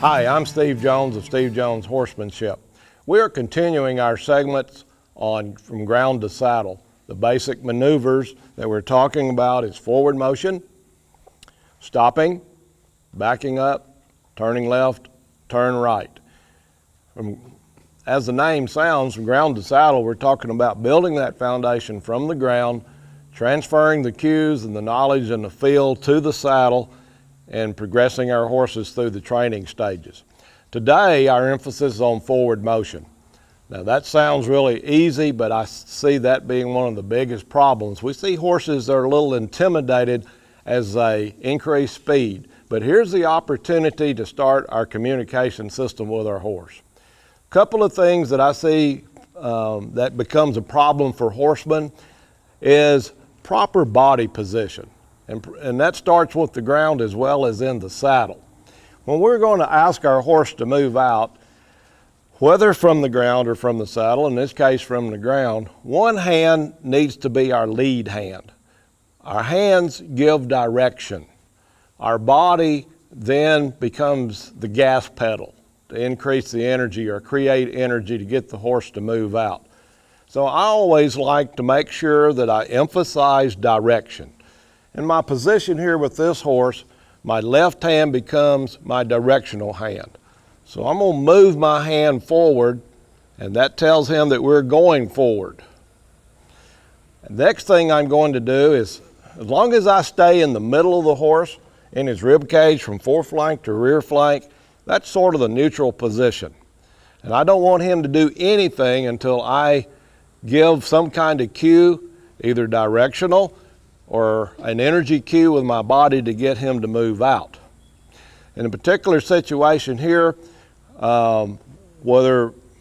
Hi, I'm Steve Jones of Steve Jones Horsemanship. We are continuing our segments on From Ground to Saddle. The basic maneuvers that we're talking about is forward motion, stopping, backing up, turning left, turn right. As the name sounds, from ground to saddle, we're talking about building that foundation from the ground, transferring the cues and the knowledge and the feel to the saddle, and progressing our horses through the training stages. Today, our emphasis is on forward motion. Now that sounds really easy, but I see that being one of the biggest problems. We see horses that are a little intimidated as they increase speed, but here's the opportunity to start our communication system with our horse. A couple of things that I see that becomes a problem for horsemen is proper body position. And that starts with the ground as well as in the saddle. When we're going to ask our horse to move out, whether from the ground or from the saddle, in this case from the ground, one hand needs to be our lead hand. Our hands give direction. Our body then becomes the gas pedal to increase the energy or create energy to get the horse to move out. So I always like to make sure that I emphasize direction. In my position here with this horse, my left hand becomes my directional hand. So I'm going to move my hand forward, and that tells him that we're going forward. The next thing I'm going to do is, as long as I stay in the middle of the horse, in his rib cage from foreflank to rear flank, that's sort of the neutral position. And I don't want him to do anything until I give some kind of cue, either directional or an energy cue with my body to get him to move out. In a particular situation here, when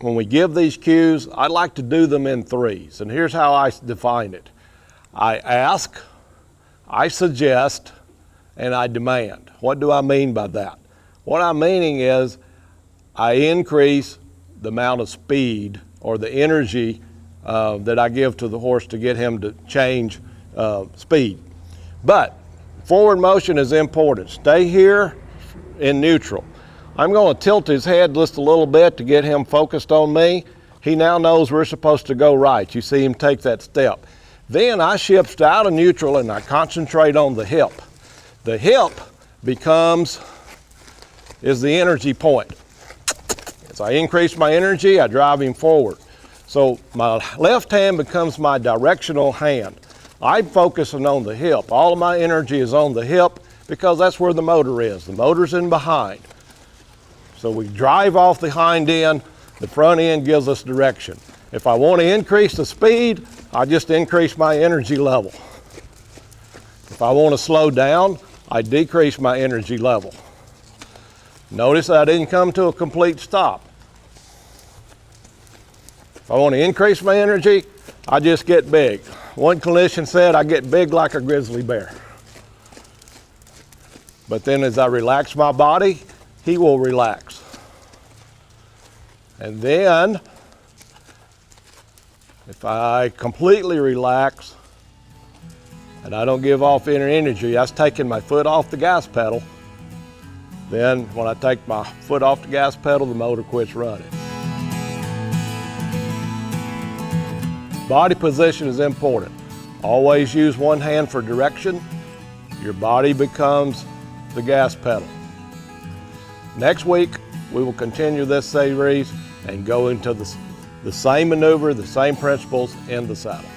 we give these cues, I like to do them in threes. And here's how I define it. I ask, I suggest, and I demand. What do I mean by that? What I'm meaning is I increase the amount of speed or the energy that I give to the horse to get him to change speed. But forward motion is important. Stay here in neutral. I'm going to tilt his head just a little bit to get him focused on me. He now knows we're supposed to go right. You see him take that step. Then I shift out of neutral and I concentrate on the hip. The hip is the energy point. As I increase my energy, I drive him forward. So my left hand becomes my directional hand. I'm focusing on the hip. All of my energy is on the hip because that's where the motor is. The motor's in behind. So we drive off the hind end, the front end gives us direction. If I want to increase the speed, I just increase my energy level. If I want to slow down, I decrease my energy level. Notice I didn't come to a complete stop. If I want to increase my energy, I just get big. One clinician said I get big like a grizzly bear. But then as I relax my body, he will relax. And then, if I completely relax and I don't give off any energy, that's taking my foot off the gas pedal. Then when I take my foot off the gas pedal, the motor quits running. Body position is important. Always use one hand for direction. Your body becomes the gas pedal. Next week, we will continue this series and go into the same maneuver, the same principles in the saddle.